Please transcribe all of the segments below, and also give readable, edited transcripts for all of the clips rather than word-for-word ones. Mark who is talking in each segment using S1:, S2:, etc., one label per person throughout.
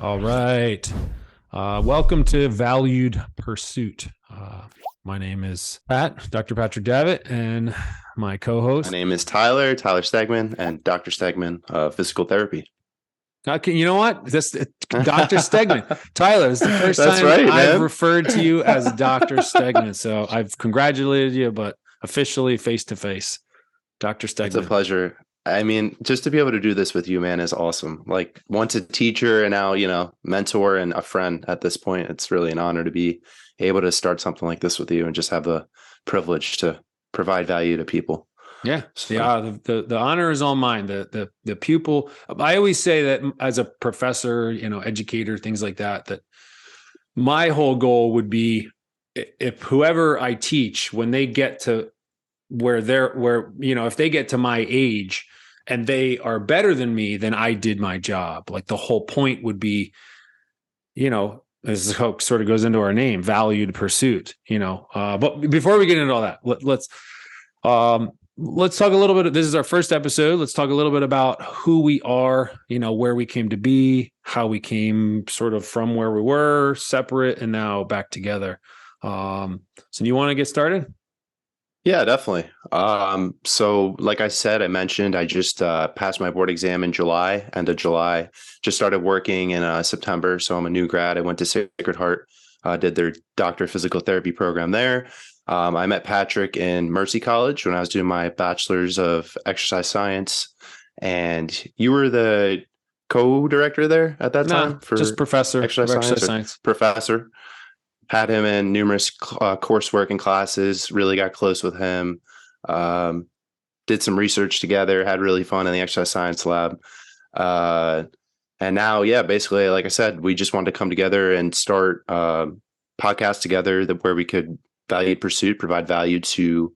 S1: All right. Welcome to Valued Pursuit. My name is Dr. Patrick Davitt, and my
S2: My
S1: co-host.
S2: name is Tyler Stegman, and Dr. Stegman of physical therapy.
S1: Okay, you know what? This Dr. Stegman. Tyler, it's the first
S2: That's
S1: time
S2: right,
S1: I've
S2: man.
S1: referred to you as Dr. Stegman. So I've congratulated you, but officially face to face, Dr.
S2: It's a
S1: Stegman.
S2: pleasure. I mean, just to be able to do this with you, man, is awesome. Like, once a teacher and now, mentor and a friend at this point, it's really an honor to be able to start something like this with you and just have the privilege to provide value to people.
S1: Yeah,
S2: So,
S1: the honor is all mine. The pupil. I always say that as a professor, educator, things like that. That my whole goal would be if whoever I teach, when they get to if they get to my age and they are better than me, then I did my job. Like the whole point would be, this sort of goes into our name, valued pursuit. But before we get into all that, let's talk a little bit. This is our first episode. Let's talk a little bit about who we are, where we came to be, how we came sort of from where we were separate and now back together. So do you want to get started?
S2: yeah, definitely. So like I mentioned, I just passed my board exam in July, end of July, just started working in September. So I'm a new grad. I went to Sacred Heart, did their doctor of physical therapy program there. I met Patrick in Mercy College when I was doing my bachelor's of exercise science. And you were the co-director there at that time
S1: For just professor
S2: exercise
S1: of exercise
S2: science,
S1: science.
S2: professor. Had him in numerous coursework and classes, really got close with him. Did some research together, had really fun in the exercise science lab. And now, yeah, basically, like I said, we just wanted to come together and start podcasts together where we could provide value to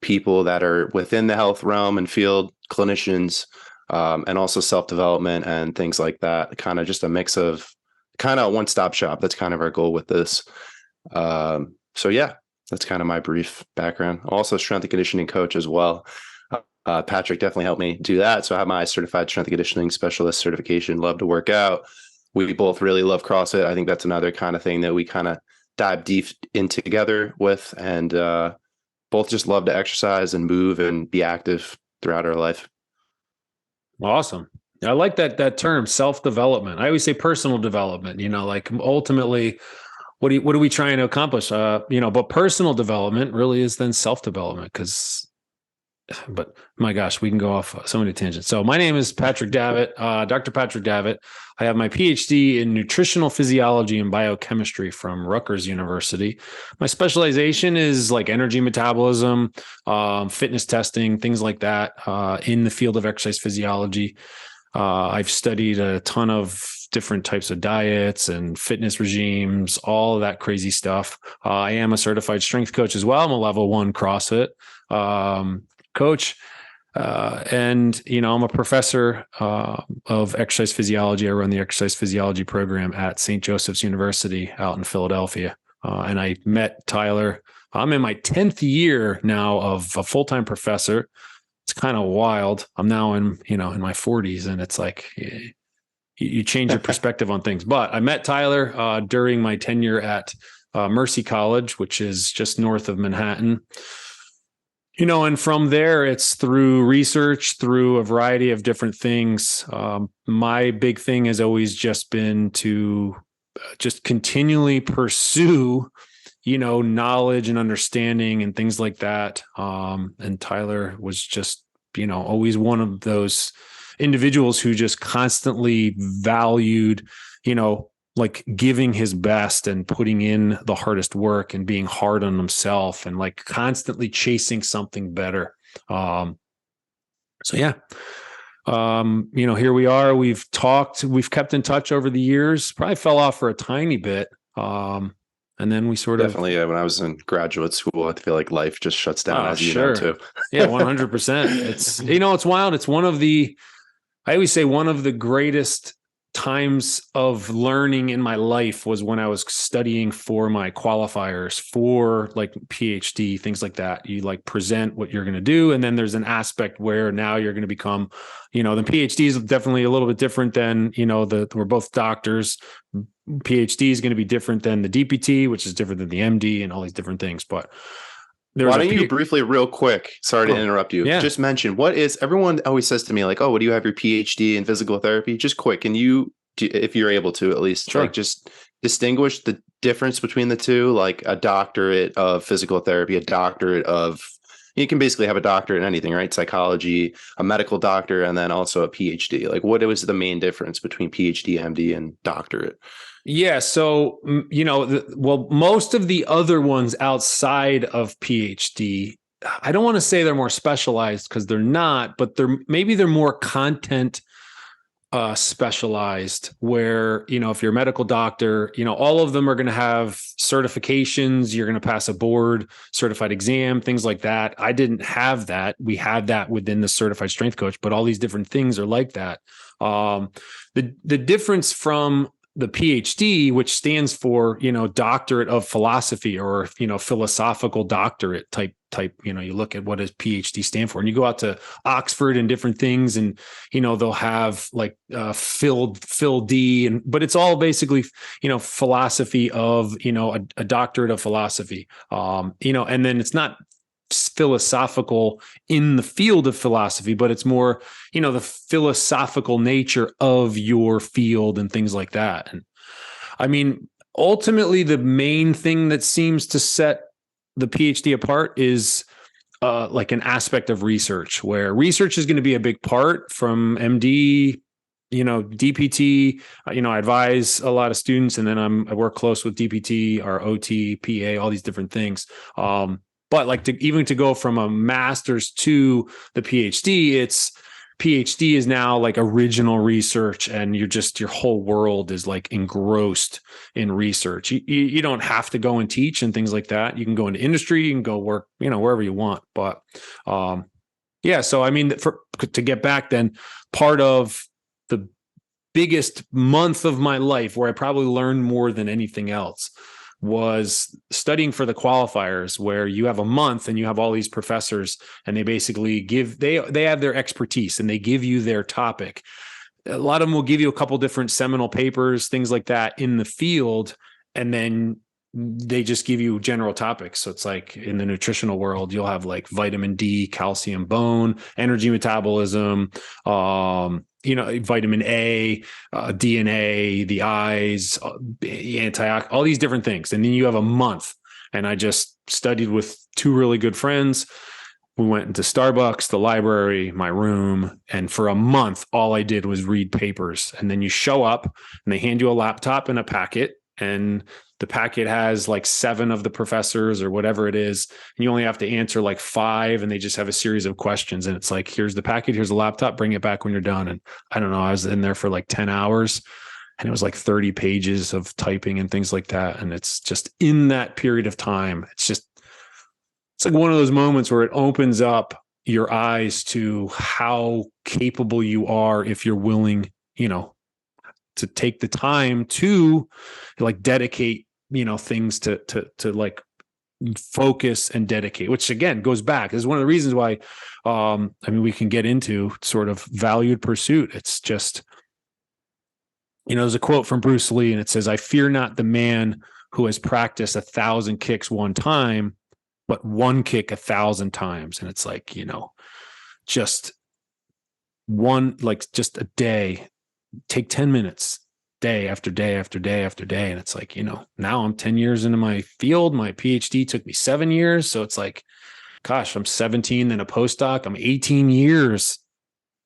S2: people that are within the health realm and field, clinicians, and also self-development and things like that. Kind of just a mix of kind of one-stop shop. That's kind of our goal with this. So yeah, that's kind of my brief background. Also strength and conditioning coach as well. Patrick definitely helped me do that. So I have my certified strength and conditioning specialist certification. Love to work out. We both really love CrossFit. I think that's another kind of thing that we kind of dive deep in together with, and both just love to exercise and move and be active throughout our life.
S1: Awesome. I like that term, self-development. I always say personal development, like ultimately what are we trying to accomplish? But personal development really is then self-development but my gosh, we can go off so many tangents. So my name is Patrick Davitt, Dr. Patrick Davitt. I have my PhD in nutritional physiology and biochemistry from Rutgers University. My specialization is like energy metabolism, fitness testing, things like that, in the field of exercise physiology. I've studied a ton of different types of diets and fitness regimes, all of that crazy stuff. I am a certified strength coach as well. I'm a level 1 CrossFit coach. And I'm a professor of exercise physiology. I run the exercise physiology program at St. Joseph's University out in Philadelphia. And I met Tyler. I'm in my 10th year now of a full-time professor. It's kind of wild. I'm now in my 40s, and it's like you change your perspective on things. But I met Tyler during my tenure at Mercy College, which is just north of Manhattan. And from there, it's through research, through a variety of different things. My big thing has always just been to just continually pursue, knowledge and understanding and things like that. And Tyler was just, always one of those individuals who just constantly valued, like giving his best and putting in the hardest work and being hard on himself and like constantly chasing something better. So yeah, here we are. We've kept in touch over the years, probably fell off for a tiny bit. And then we sort
S2: Definitely, when I was in graduate school, I feel like life just shuts down, as you
S1: sure.
S2: know, too.
S1: Yeah, 100%. It's, it's wild. It's I always say one of the greatest times of learning in my life was when I was studying for my qualifiers for like PhD, things like that. You like present what you're going to do. And then there's an aspect where now you're going to become, the PhD is definitely a little bit different than, we're both doctors. PhD is going to be different than the DPT, which is different than the MD and all these different things. But
S2: why don't you briefly, real quick, sorry to interrupt you, just mention everyone always says to me like, oh, what do you have your PhD in physical therapy? Just quick, can you, if you're able to at least, like just distinguish the difference between the two, like a doctorate of physical therapy, a doctorate of, you can basically have a doctorate in anything, right? Psychology, a medical doctor, and then also a PhD. Like what was the main difference between PhD, MD, and doctorate?
S1: Yeah. So, most of the other ones outside of PhD, I don't want to say they're more specialized because they're not, but they're more content specialized where, if you're a medical doctor, all of them are going to have certifications. You're going to pass a board certified exam, things like that. I didn't have that. We had that within the certified strength coach, but all these different things are like that. The difference from the PhD, which stands for, doctorate of philosophy or, philosophical doctorate type, you look at what does PhD stand for, and you go out to Oxford and different things and, they'll have like Phil D, but it's all basically, philosophy of, a doctorate of philosophy, and then it's not philosophical in the field of philosophy, but it's more, the philosophical nature of your field and things like that. And I mean, ultimately, the main thing that seems to set the PhD apart is like an aspect of research, where research is going to be a big part from MD, DPT. I advise a lot of students, and then I work close with DPT, our OT, PA, all these different things. But like to go from a master's to the PhD, PhD is now like original research, and your whole world is like engrossed in research. You don't have to go and teach and things like that. You can go into industry, you can go work, wherever you want. But so I mean, to get back then, part of the biggest month of my life where I probably learned more than anything else was studying for the qualifiers, where you have a month and you have all these professors, and they basically they have their expertise and they give you their topic. A lot of them will give you a couple different seminal papers, things like that in the field, and then they just give you general topics. So it's like in the nutritional world, you'll have like vitamin D, calcium, bone, energy metabolism, vitamin A, DNA, the eyes, antioxidant, all these different things. And then you have a month. And I just studied with two really good friends. We went into Starbucks, the library, my room. And for a month, all I did was read papers. And then you show up and they hand you a laptop and a packet. And the packet has like 7 of the professors or whatever it is. And you only have to answer like 5, and they just have a series of questions. And it's like, here's the packet, here's the laptop, bring it back when you're done. And I don't know, I was in there for like 10 hours and it was like 30 pages of typing and things like that. And it's just in that period of time, it's like one of those moments where it opens up your eyes to how capable you are if you're willing, to take the time to like dedicate, things to like focus and dedicate, which again goes back. This is one of the reasons why, we can get into sort of valued pursuit. It's just, there's a quote from Bruce Lee and it says, "I fear not the man who has practiced 1,000 kicks one time, but one kick 1,000 times." And it's like, just just a day, take 10 minutes, day after day after day after day. And it's like, now I'm 10 years into my field. My PhD took me 7 years. So it's like, gosh, I'm 17, then a postdoc. I'm 18 years.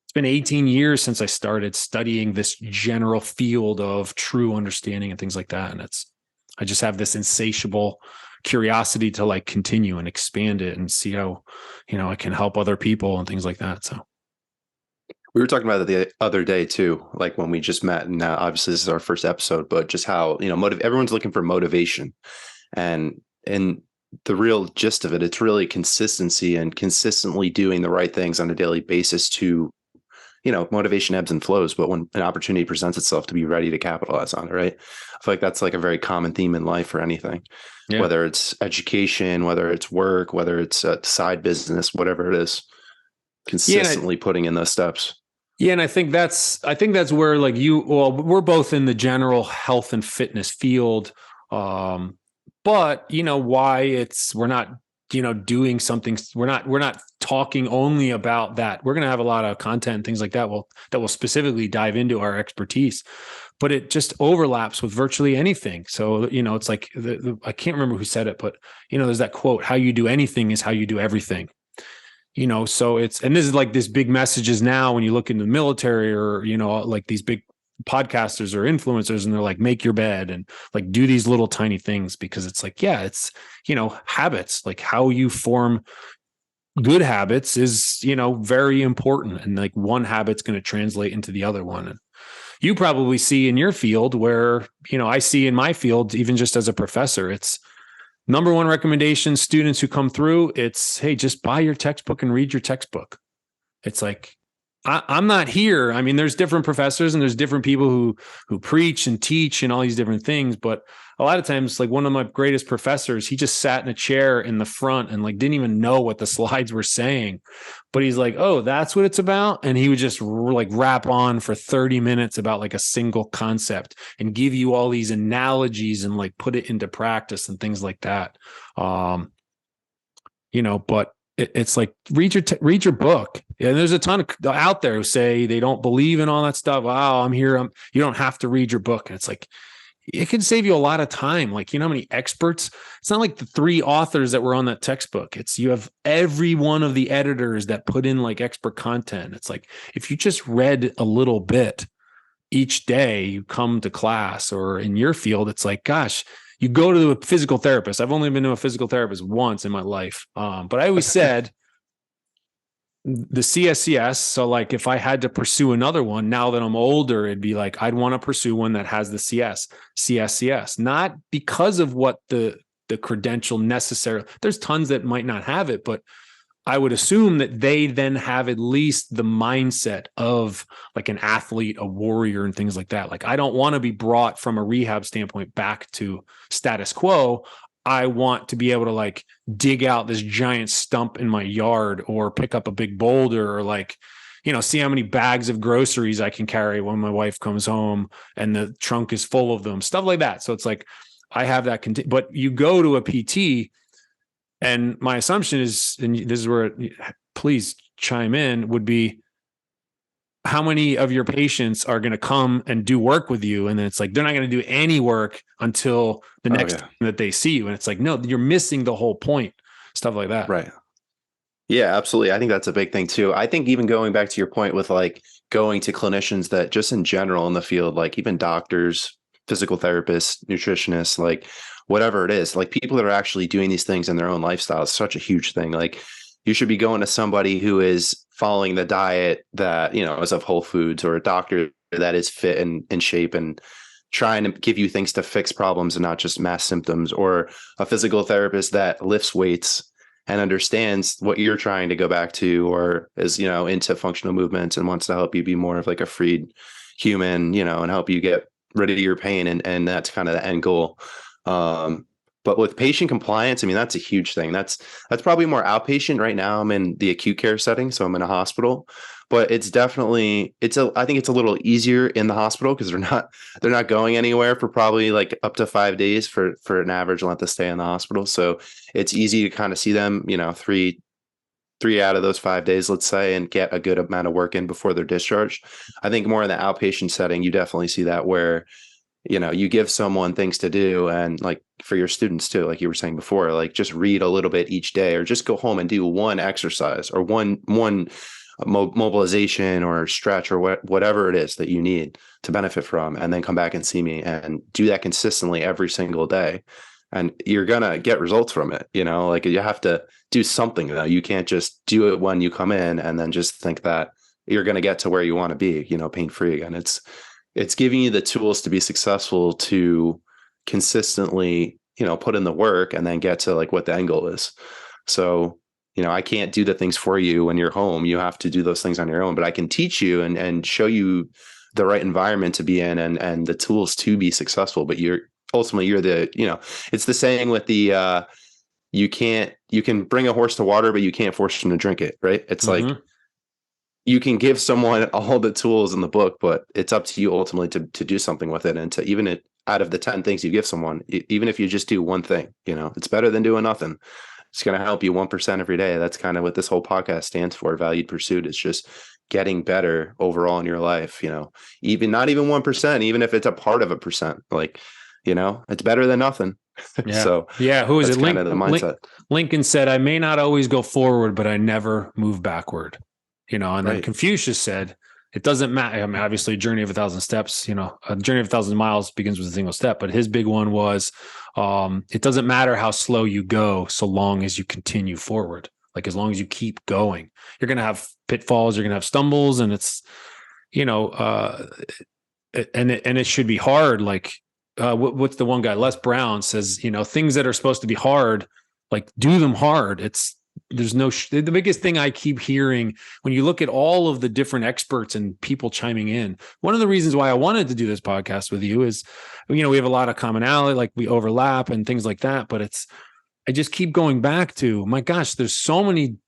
S1: It's been 18 years since I started studying this general field of true understanding and things like that. And I just have this insatiable curiosity to like continue and expand it and see how, I can help other people and things like that. So
S2: we were talking about it the other day too, like when we just met, and now obviously this is our first episode, but just how, everyone's looking for motivation, and the real gist of it, it's really consistency and consistently doing the right things on a daily basis to motivation ebbs and flows, but when an opportunity presents itself, to be ready to capitalize on it, right? I feel like that's like a very common theme in life or anything, whether it's education, whether it's work, whether it's a side business, whatever it is, consistently putting in those steps.
S1: Yeah. And I think that's where like we're both in the general health and fitness field. But why we're not, doing something, we're not talking only about that. We're going to have a lot of content and things like that that will specifically dive into our expertise, but it just overlaps with virtually anything. So, it's like I can't remember who said it, but there's that quote, how you do anything is how you do everything. So and this is like this big messages now when you look into the military or, like these big podcasters or influencers, and they're like, make your bed and like do these little tiny things, because it's like, yeah, it's, habits, like how you form good habits is, very important. And like one habit's going to translate into the other one. And you probably see in your field where, I see in my field, even just as a professor, it's number one recommendation, students who come through, it's, hey, just buy your textbook and read your textbook. It's like, I'm not here. I mean, there's different professors and there's different people who preach and teach and all these different things. But a lot of times, like one of my greatest professors, he just sat in a chair in the front and like didn't even know what the slides were saying. But he's like, oh, that's what it's about. And he would just like rap on for 30 minutes about like a single concept and give you all these analogies and like put it into practice and things like that. But it's like read your book. And there's a ton of out there who say they don't believe in all that stuff. Wow, I'm here. You don't have to read your book. And it's like, it can save you a lot of time. Like, how many experts? It's not like the 3 authors that were on that textbook. It's you have every one of the editors that put in like expert content. It's like, if you just read a little bit each day, you come to class, or in your field, it's like, gosh, you go to a physical therapist. I've only been to a physical therapist once in my life. But I always said the CSCS. So like if I had to pursue another one now that I'm older, it'd be like, I'd want to pursue one that has the CSCS, not because of what the credential necessarily, there's tons that might not have it, but I would assume that they then have at least the mindset of like an athlete, a warrior, and things like that. Like, I don't want to be brought from a rehab standpoint back to status quo. I want to be able to like dig out this giant stump in my yard, or pick up a big boulder, or like, see how many bags of groceries I can carry when my wife comes home and the trunk is full of them, stuff like that. So it's like, I have that, but you go to a PT, and my assumption is, and this is where, please chime in, would be how many of your patients are going to come and do work with you? And then it's like, they're not going to do any work until the next time that they see you. And it's like, no, you're missing the whole point, stuff like that.
S2: Right. Yeah, absolutely. I think that's a big thing too. I think even going back to your point with like going to clinicians that just in general in the field, like even doctors, physical therapists, nutritionists, like whatever it is, like people that are actually doing these things in their own lifestyle is such a huge thing. Like, you should be going to somebody who is following the diet that, is of Whole Foods, or a doctor that is fit and in shape and trying to give you things to fix problems and not just mass symptoms, or a physical therapist that lifts weights and understands what you're trying to go back to, or is, into functional movements and wants to help you be more of like a freed human, and help you get rid of your pain. And that's kind of the end goal. But with patient compliance, I mean, that's a huge thing. That's probably more outpatient right now. I'm in the acute care setting, so I'm in a hospital, but it's definitely, I think it's a little easier in the hospital because they're not going anywhere for probably like up to 5 days for an average length of stay in the hospital. So it's easy to kind of see them, three out of those 5 days, let's say, and get a good amount of work in before they're discharged. I think more in the outpatient setting, you definitely see that where, you give someone things to do, and like for your students too, like you were saying before, like just read a little bit each day, or just go home and do one exercise or one mobilization or stretch or whatever it is that you need to benefit from, and then come back and see me, and do that consistently every single day. And you're going to get results from it. Like you have to do something though. You can't just do it when you come in and then just think that you're going to get to where you want to be, pain-free again. It's giving you the tools to be successful, to consistently, put in the work and then get to like what the end goal is. So, I can't do the things for you when you're home. You have to do those things on your own, but I can teach you and show you the right environment to be in and the tools to be successful. But ultimately you're it's the saying with the, you can bring a horse to water, but you can't force them to drink it. Right. It's like, you can give someone all the tools in the book, but it's up to you ultimately to do something with it. And to out of the 10 things you give someone, even if you just do one thing, it's better than doing nothing. It's going to help you 1% every day. That's kind of what this whole podcast stands for. Valued Pursuit is just getting better overall in your life, even not even 1%, even if it's a part of a percent, like, it's better than nothing.
S1: Yeah.
S2: So
S1: yeah. Who is it?
S2: Kind of the mindset.
S1: Lincoln said, I may not always go forward, but I never move backward. And then
S2: Right.
S1: Confucius said, it doesn't matter. I mean, obviously, a journey of 1,000 steps, a journey of 1,000 miles begins with a single step. But his big one was, it doesn't matter how slow you go, so long as you continue forward. Like, as long as you keep going, you're going to have pitfalls, you're going to have stumbles, and it's, and it should be hard. Like, what's the one guy? Les Brown says, things that are supposed to be hard, like, do them hard. There's no the biggest thing I keep hearing when you look at all of the different experts and people chiming in. One of the reasons why I wanted to do this podcast with you is, we have a lot of commonality, like we overlap and things like that. But I just keep going back to, my gosh, there's so many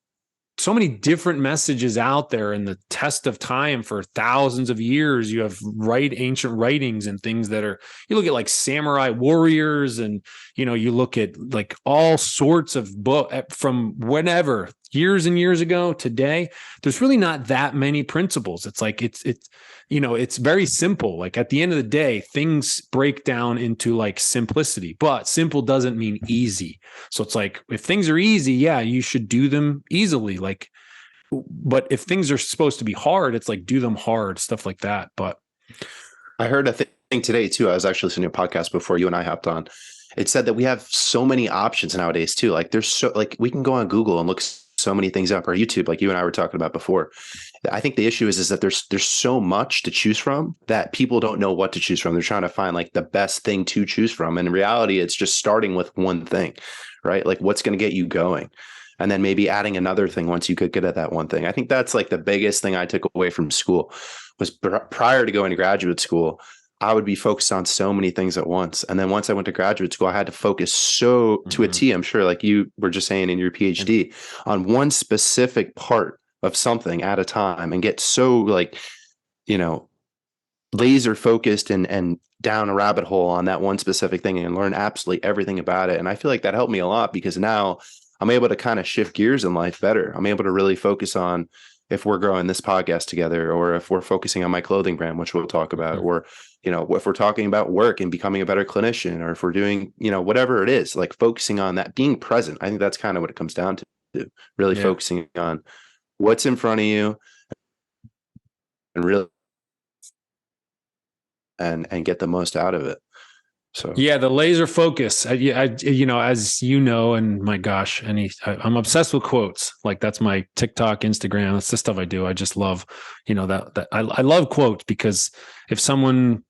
S1: different messages out there in the test of time for thousands of years. You have ancient writings and things that you look at like samurai warriors, and, you look at like all sorts of book from whenever, years and years ago, today, there's really not that many principles. It's like, it's very simple. Like, at the end of the day, things break down into like simplicity, but simple doesn't mean easy. So it's like, if things are easy, yeah, you should do them easily. Like, but if things are supposed to be hard, it's like, do them hard, stuff like that. But
S2: I heard a thing today too. I was actually listening to a podcast before you and I hopped on. It said that we have so many options nowadays too. Like, we can go on Google and look so many things up, or YouTube, like you and I were talking about before. I think the issue is that there's so much to choose from that people don't know what to choose from. They're trying to find like the best thing to choose from. And in reality, it's just starting with one thing, right? Like, what's going to get you going? And then maybe adding another thing once you could get at that one thing. I think that's like the biggest thing I took away from school was prior to going to graduate school, I would be focused on so many things at once. And then once I went to graduate school, I had to focus to a T, I'm sure, like you were just saying in your PhD, on one specific part of something at a time, and get so like, laser focused and down a rabbit hole on that one specific thing and learn absolutely everything about it. And I feel like that helped me a lot, because now I'm able to kind of shift gears in life better. I'm able to really focus on, if we're growing this podcast together, or if we're focusing on my clothing brand, which we'll talk about, or, if we're talking about work and becoming a better clinician, or if we're doing, whatever it is, like focusing on that, being present. I think that's kind of what it comes down to, really focusing on what's in front of you and really, and get the most out of it. So
S1: yeah, the laser focus. As and my gosh, I'm obsessed with quotes. Like, that's my TikTok, Instagram. That's the stuff I do. I just love, that I love quotes, because if someone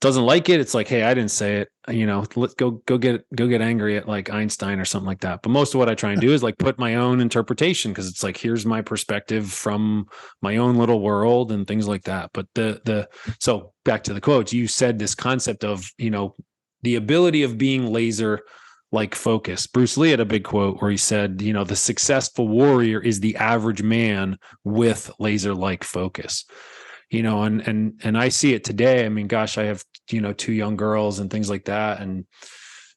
S1: doesn't like it, it's like, hey, I didn't say it. Let's go get angry at like Einstein or something like that. But most of what I try and do is like put my own interpretation, because it's like, here's my perspective from my own little world and things like that. But so back to the quotes, you said this concept of, the ability of being laser like focus. Bruce Lee had a big quote where he said, the successful warrior is the average man with laser like focus. And I see it today. I mean, gosh, I have, 2 young girls and things like that. And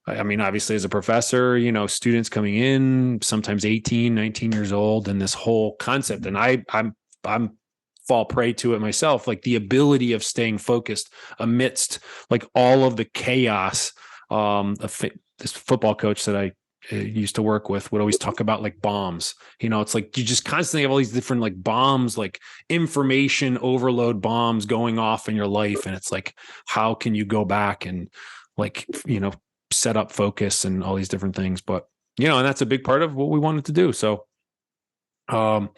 S1: I mean, obviously as a professor, students coming in, sometimes 18, 19 years old, and this whole concept. And I'm fall prey to it myself, like the ability of staying focused amidst like all of the chaos. This football coach that I used to work with would always talk about like bombs. It's like you just constantly have all these different like bombs, like information overload bombs going off in your life. And it's like, how can you go back and like, set up focus and all these different things? But, and that's a big part of what we wanted to do. So do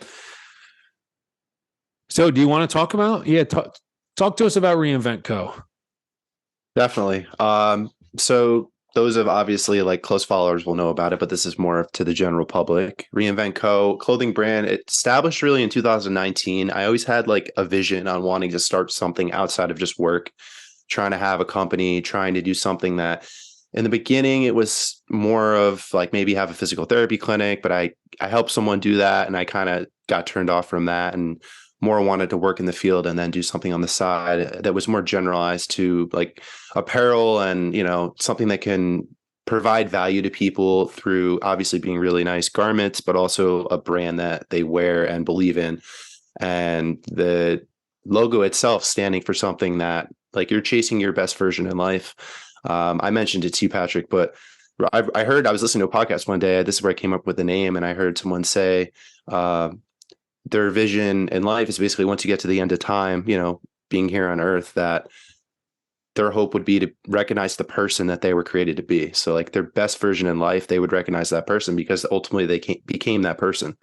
S1: you want to talk about, talk to us about Reinvent Co.
S2: Definitely. So those of obviously like close followers will know about it, but this is more to the general public. Reinvent Co. clothing brand, it established really in 2019. I always had like a vision on wanting to start something outside of just work, trying to have a company, trying to do something that in the beginning it was more of like maybe have a physical therapy clinic, but I helped someone do that and I kind of got turned off from that and more wanted to work in the field and then do something on the side that was more generalized to like apparel and, something that can provide value to people through obviously being really nice garments, but also a brand that they wear and believe in. And the logo itself standing for something that like you're chasing your best version in life. I mentioned it to you, Patrick, but I was listening to a podcast one day. This is where I came up with the name, and I heard someone say, their vision in life is basically once you get to the end of time, being here on earth, that their hope would be to recognize the person that they were created to be. So like their best version in life, they would recognize that person because ultimately they became that person.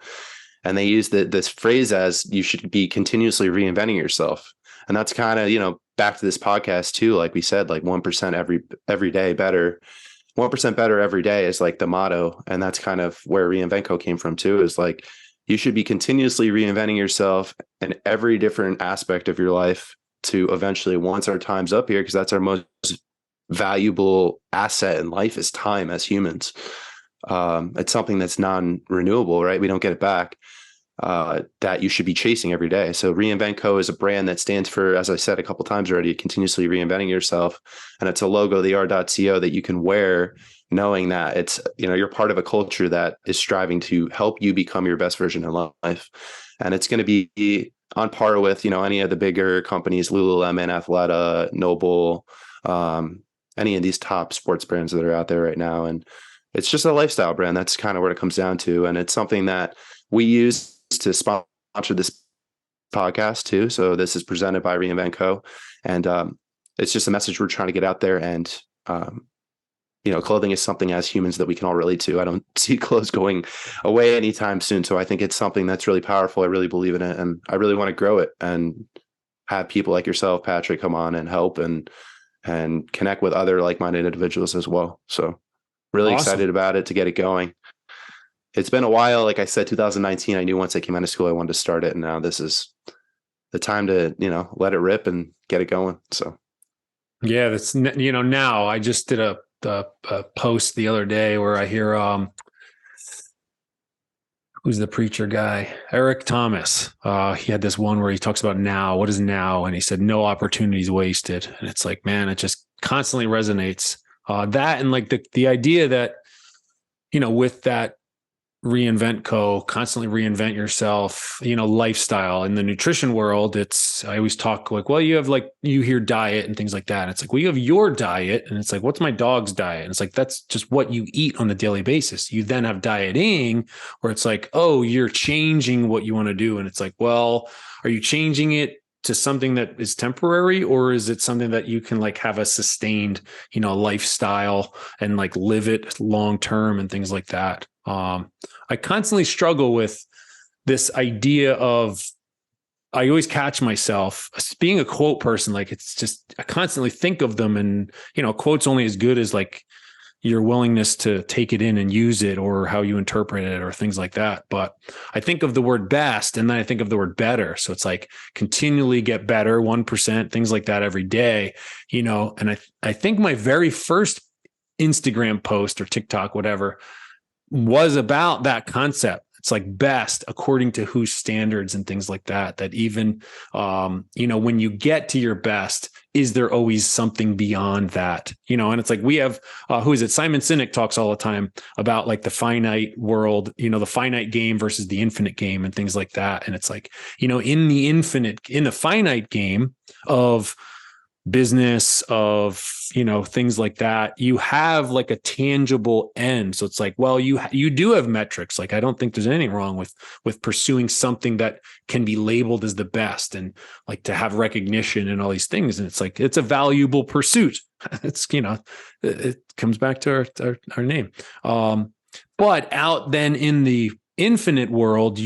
S2: And they use this phrase as you should be continuously reinventing yourself. And that's kind of, back to this podcast too, like we said, like 1% every day better. 1% better every day is like the motto. And that's kind of where Reinvent Co came from too, is like, you should be continuously reinventing yourself in every different aspect of your life to eventually, once our time's up here, because that's our most valuable asset in life is time as humans. It's something that's non-renewable, right? We don't get it back. That you should be chasing every day. So Reinvent Co is a brand that stands for, as I said a couple times already, continuously reinventing yourself. And it's a logo, the R.co, that you can wear knowing that it's, you're part of a culture that is striving to help you become your best version in life. And it's going to be on par with, any of the bigger companies, Lululemon, Athleta, Noble, any of these top sports brands that are out there right now. And it's just a lifestyle brand. That's kind of what it comes down to. And it's something that we use to sponsor this podcast too. So this is presented by Reinvent Co. And it's just a message we're trying to get out there. And, clothing is something as humans that we can all relate to. I don't see clothes going away anytime soon. So I think it's something that's really powerful. I really believe in it. And I really want to grow it and have people like yourself, Patrick, come on and help and connect with other like-minded individuals as well. So really
S1: Awesome.
S2: Excited about it to get it going. It's been a while. Like I said, 2019, I knew once I came out of school, I wanted to start it. And now this is the time to, let it rip and get it going. So.
S1: Yeah. That's, now I just did a post the other day where I hear, who's the preacher guy? Eric Thomas. He had this one where he talks about now, what is now? And he said, no opportunities wasted. And it's like, man, it just constantly resonates. That and like the idea that, with that Reinvent Co, constantly reinvent yourself, lifestyle in the nutrition world. I always talk like, well, you have like, you hear diet and things like that. And it's like, well, you have your diet and it's like, what's my dog's diet? And it's like, that's just what you eat on a daily basis. You then have dieting where it's like, oh, you're changing what you want to do. And it's like, well, are you changing it to something that is temporary, or is it something that you can like have a sustained, lifestyle and like live it long term and things like that? I constantly struggle with this idea of, I always catch myself being a quote person. Like it's just, I constantly think of them and, quote's only as good as like your willingness to take it in and use it or how you interpret it or things like that. But I think of the word best and then I think of the word better. So it's like continually get better, 1%, things like that every day, and I think my very first Instagram post or TikTok, whatever, was about that concept. It's like best according to whose standards and things like that, that even, when you get to your best, is there always something beyond that? And it's like, we have, who is it? Simon Sinek talks all the time about like the finite world, the finite game versus the infinite game and things like that. And it's like, in the finite game of business, of things like that, you have like a tangible end. So it's like, well, you do have metrics. Like I don't think there's anything wrong with pursuing something that can be labeled as the best and like to have recognition and all these things. And it's like, it's a valuable pursuit. It's it comes back to our name. But out then in the infinite world,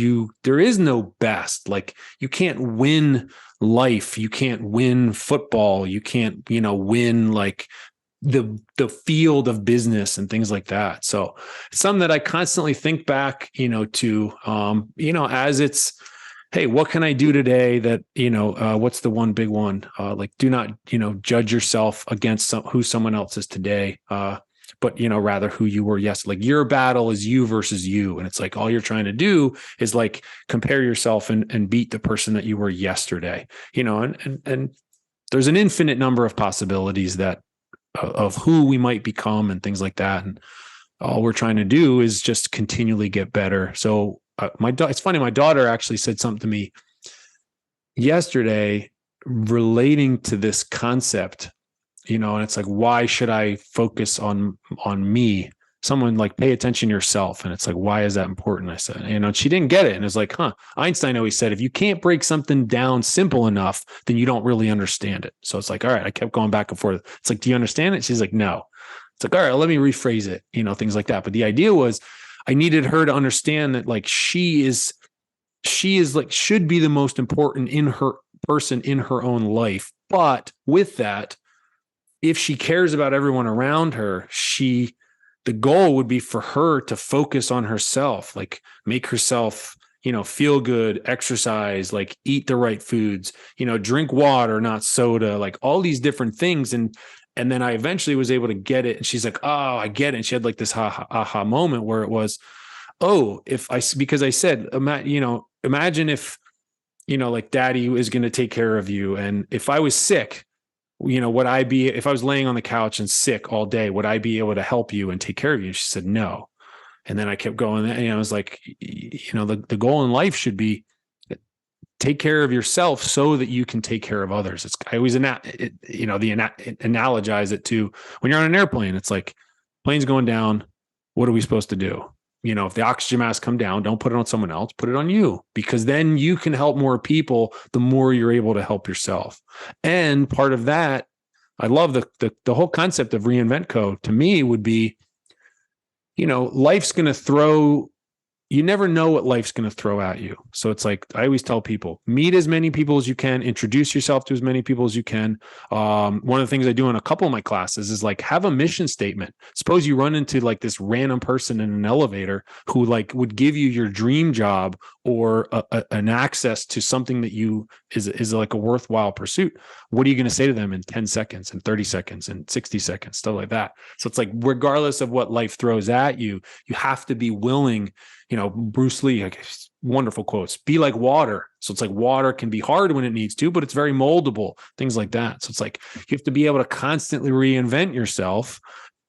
S1: there is no best. Like you can't win life, you can't win football, you can't win like the field of business and things like that. So it's something that I constantly think back, to, as it's, hey, what can I do today that, what's the one big one? Like, do not, judge yourself against who someone else is today. But, rather who you were. Yes. Like your battle is you versus you. And it's like, all you're trying to do is like compare yourself and beat the person that you were yesterday, and there's an infinite number of possibilities that of who we might become and things like that. And all we're trying to do is just continually get better. So it's funny. My daughter actually said something to me yesterday relating to this concept, and it's like, why should I focus on me? Someone like, pay attention to yourself. And it's like, why is that important? I said, and she didn't get it. And it's like, Einstein always said, if you can't break something down simple enough, then you don't really understand it. So it's like, all right, I kept going back and forth. It's like, do you understand it? She's like, no. It's like, all right, let me rephrase it, things like that. But the idea was I needed her to understand that like, she is like, should be the most important in her person in her own life. But with that, if she cares about everyone around her, the goal would be for her to focus on herself, like make herself, feel good, exercise, like eat the right foods, drink water, not soda, like all these different things. And then I eventually was able to get it. And she's like, oh, I get it. And she had like this aha moment where it was, oh, because I said, imagine if, like daddy is going to take care of you. And if I was sick, if I was laying on the couch and sick all day, would I be able to help you and take care of you? And she said, no. And then I kept going, and I was like, the goal in life should be take care of yourself so that you can take care of others. I always, analogize it to when you're on an airplane, it's like plane's going down. What are we supposed to do? If the oxygen mask come down, don't put it on someone else, put it on you, because then you can help more people the more you're able to help yourself. And part of that, I love the whole concept of Reinvent Co. to me would be, life's going to throw, you never know what life's going to throw at you. So it's like, I always tell people, meet as many people as you can, introduce yourself to as many people as you can. One of the things I do in a couple of my classes is like, have a mission statement. Suppose you run into like this random person in an elevator who like would give you your dream job or an access to something that is like a worthwhile pursuit. What are you going to say to them in 10 seconds and 30 seconds and 60 seconds, stuff like that? So it's like, regardless of what life throws at you, you have to be willing. Bruce Lee, like, wonderful quotes, be like water. So it's like water can be hard when it needs to, but it's very moldable, things like that. So it's like, you have to be able to constantly reinvent yourself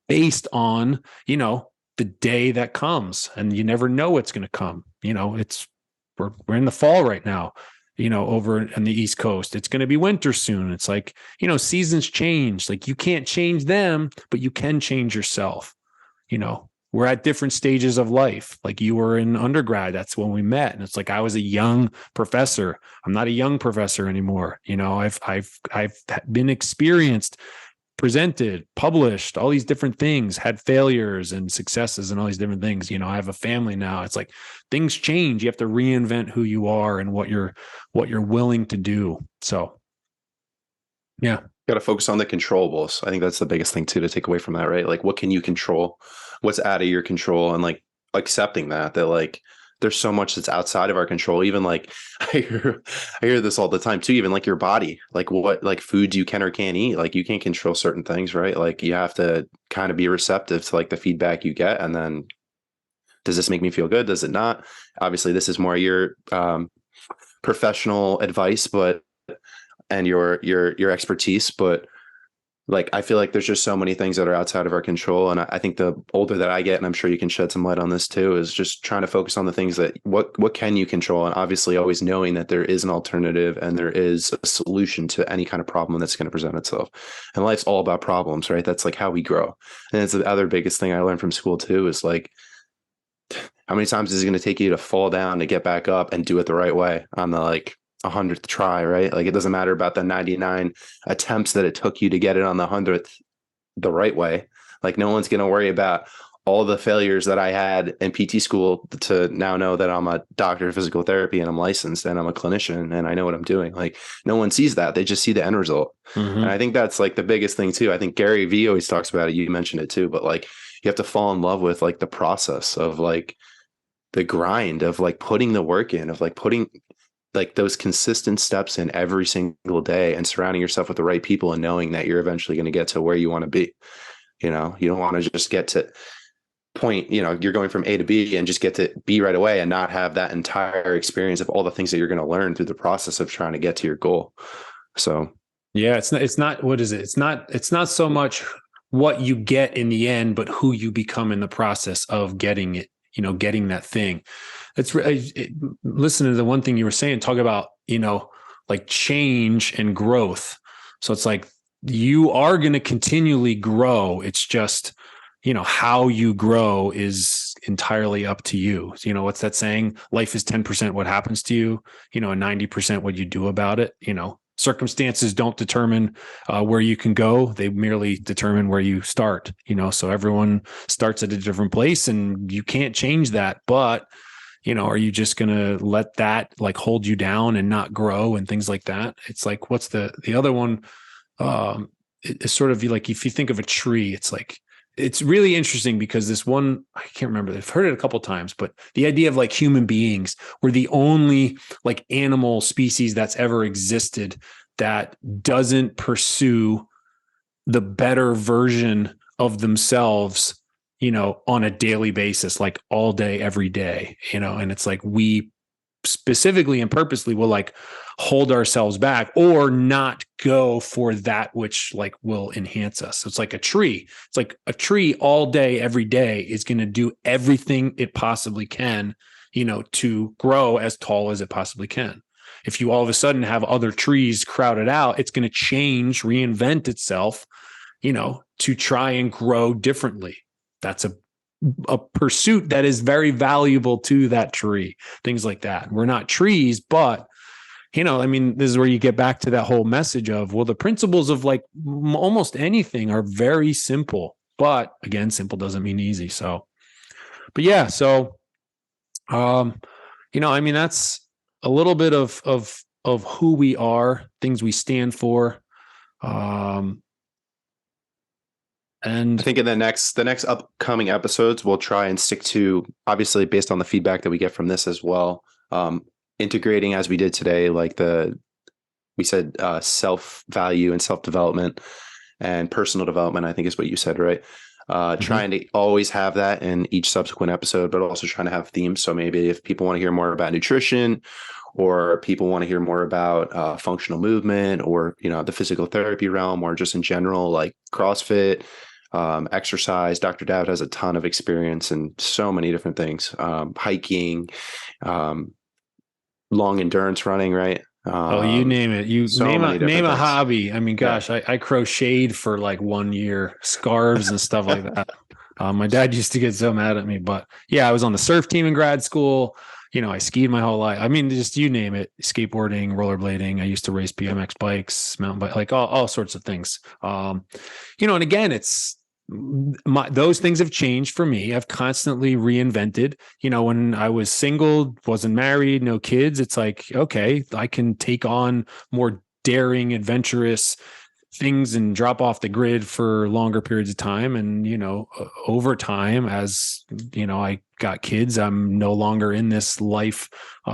S1: based on, the day that comes, and you never know what's going to come. We're in the fall right now, over on the East Coast, it's going to be winter soon. It's like, seasons change, like you can't change them, but you can change yourself. We're at different stages of life. Like you were in undergrad, that's when we met. And it's like, I was a young professor. I'm not a young professor anymore. I've been experienced, presented, published, all these different things, had failures and successes and all these different things. I have a family now. It's like things change. You have to reinvent who you are and what you're willing to do. So yeah.
S2: Got to focus on the controllables. I think that's the biggest thing too, to take away from that, right? Like, what can you control? What's out of your control? And like accepting that like there's so much that's outside of our control. Even like I hear this all the time too, even like your body, like what, like foods you can or can't eat. Like you can't control certain things, right? Like you have to kind of be receptive to like the feedback you get. And then, does this make me feel good? Does it not? Obviously this is more your professional advice, and your expertise, but like I feel like there's just so many things that are outside of our control. And I think the older that I get, and I'm sure you can shed some light on this too, is just trying to focus on the things that what can you control, and obviously always knowing that there is an alternative and there is a solution to any kind of problem that's going to present itself. And life's all about problems, right? That's like how we grow. And it's the other biggest thing I learned from school too, is like, how many times is it going to take you to fall down to get back up and do it the right way on the like 100th try, right? Like it doesn't matter about the 99 attempts that it took you to get it on the 100th the right way. Like no one's going to worry about all the failures that I had in PT school to now know that I'm a doctor of physical therapy and I'm licensed and I'm a clinician and I know what I'm doing. Like no one sees that. They just see the end result.
S1: Mm-hmm.
S2: And I think that's like the biggest thing too. I think Gary Vee always talks about it. You mentioned it too, but like you have to fall in love with like the process of like the grind of like putting the work in, of like putting like those consistent steps in every single day and surrounding yourself with the right people and knowing that you're eventually going to get to where you want to be. You know, you don't want to just get to point, you know, you're going from A to B and just get to B right away and not have that entire experience of all the things that you're going to learn through the process of trying to get to your goal. So,
S1: yeah, it's not, what is it? It's not so much what you get in the end, but who you become in the process of getting it, you know, getting that thing. Listen to the one thing you were saying, talk about, you know, like change and growth. So it's like, you are going to continually grow. It's just, you know, how you grow is entirely up to you. So, you know, what's that saying? Life is 10% what happens to you, you know, and 90% what you do about it. You know, circumstances don't determine where you can go. They merely determine where you start, you know, so everyone starts at a different place and you can't change that. But, you know, are you just going to let that like hold you down and not grow and things like that? It's like, what's the other one? It's sort of like, if you think of a tree, it's like, it's really interesting because this one, I can't remember, I've heard it a couple of times, but the idea of like human beings were the only like animal species that's ever existed that doesn't pursue the better version of themselves, you know, on a daily basis, like all day, every day, you know, and it's like we specifically and purposely will like hold ourselves back or not go for that which like will enhance us. So it's like a tree. It's like a tree all day, every day is going to do everything it possibly can, you know, to grow as tall as it possibly can. If you all of a sudden have other trees crowded out, it's going to change, reinvent itself, you know, to try and grow differently. That's a pursuit that is very valuable to that tree, things like that. We're not trees, but, you know, I mean, this is where you get back to that whole message of, well, the principles of like almost anything are very simple, but again, simple doesn't mean easy. So, but yeah, so, you know, I mean, that's a little bit of who we are, things we stand for. And
S2: I think in the next upcoming episodes, we'll try and stick to, obviously based on the feedback that we get from this as well, integrating as we did today, like we said, self-value and self-development and personal development, I think is what you said, right? Trying to always have that in each subsequent episode, but also trying to have themes. So maybe if people want to hear more about nutrition, or people want to hear more about functional movement, or, you know, the physical therapy realm, or just in general, like CrossFit, exercise. Dr. Dowd has a ton of experience in so many different things, hiking, long endurance running, right?
S1: you name it. You
S2: so
S1: name
S2: many
S1: a
S2: different things.
S1: hobby. I mean, gosh, I crocheted for like 1 year, scarves and stuff like that. My dad used to get so mad at me, but yeah, I was on the surf team in grad school. You know, I skied my whole life. I mean, just you name it, skateboarding, rollerblading. I used to race BMX bikes, mountain bike, like all sorts of things. You know, and again, those things have changed for me. I've constantly reinvented. You know, when I was single, wasn't married, no kids, it's like, okay, I can take on more daring, adventurous things and drop off the grid for longer periods of time. And, you know, over time, as you know, I got kids, I'm no longer in this life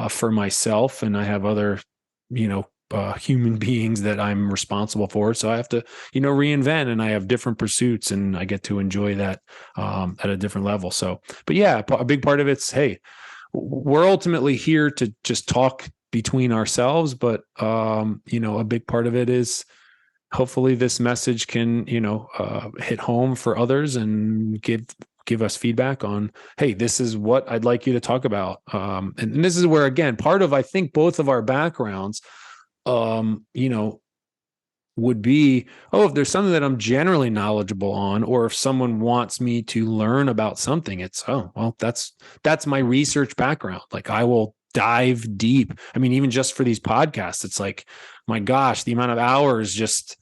S1: for myself, and I have other, you know, human beings that I'm responsible for. So I have to, you know, reinvent, and I have different pursuits, and I get to enjoy that at a different level. So, but yeah, a big part of it's, hey, we're ultimately here to just talk between ourselves. But, you know, a big part of it is hopefully this message can, you know, hit home for others and give us feedback on, hey, this is what I'd like you to talk about. And this is where, again, part of, I think, both of our backgrounds, you know, would be, oh, if there's something that I'm generally knowledgeable on, or if someone wants me to learn about something, it's, oh, well, that's my research background. Like I will dive deep. I mean, even just for these podcasts, it's like, my gosh, the amount of hours just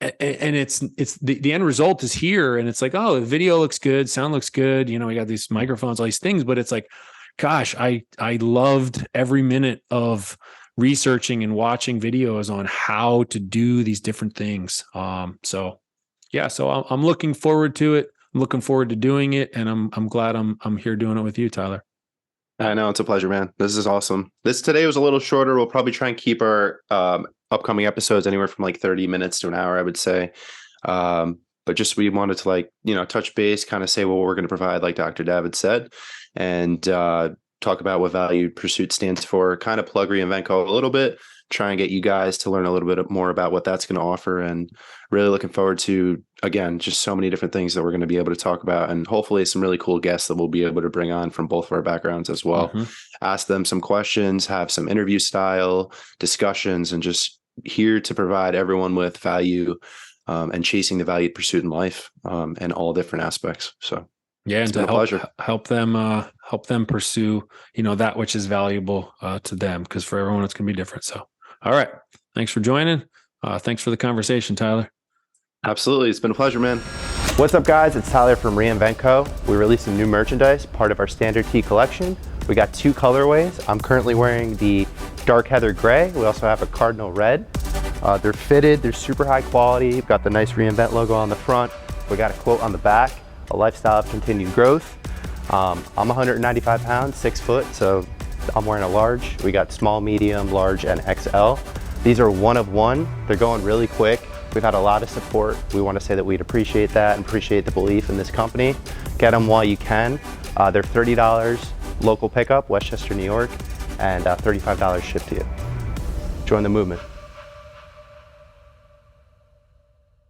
S1: and it's the end result is here, and it's like, oh, the video looks good, sound looks good, we got these microphones, all these things, but it's like, gosh, I loved every minute of researching and watching videos on how to do these different things. So I'm looking forward to it. I'm looking forward to doing it, and I'm glad I'm here doing it with you, Tyler.
S2: I know, it's a pleasure, man. This is awesome. Today was a little shorter. We'll probably try and keep our upcoming episodes anywhere from like 30 minutes to an hour, I would say. But just we wanted to touch base, kind of say what we're going to provide, like Dr. David said, and talk about what Valued Pursuit stands for, kind of plug Reinventco a little bit, try and get you guys to learn a little bit more about what that's going to offer, and really looking forward to, again, just so many different things that we're going to be able to talk about, and hopefully some really cool guests that we'll be able to bring on from both of our backgrounds as well. Ask them some questions, have some interview style discussions, and just here to provide everyone with value and chasing the valued pursuit in life and all different aspects. So
S1: yeah, and to help them pursue, that which is valuable to them, because for everyone it's going to be different. So, all right, thanks for joining. Thanks for the conversation, Tyler.
S2: Absolutely, it's been a pleasure, man.
S3: What's up, guys? It's Tyler from Reinventco. We released some new merchandise, part of our standard tee collection. We got 2 colorways. I'm currently wearing the dark heather gray. We also have a cardinal red. They're fitted, they're super high quality. We've got the nice Reinvent logo on the front. We got a quote on the back, a lifestyle of continued growth. I'm 195 pounds, 6 foot, so I'm wearing a large. We got small, medium, large, and XL. These are 1 of 1. They're going really quick. We've had a lot of support. We want to say that we'd appreciate that and appreciate the belief in this company. Get them while you can. They're $30 local pickup, Westchester, New York, and $35 shipped to you. Join the movement.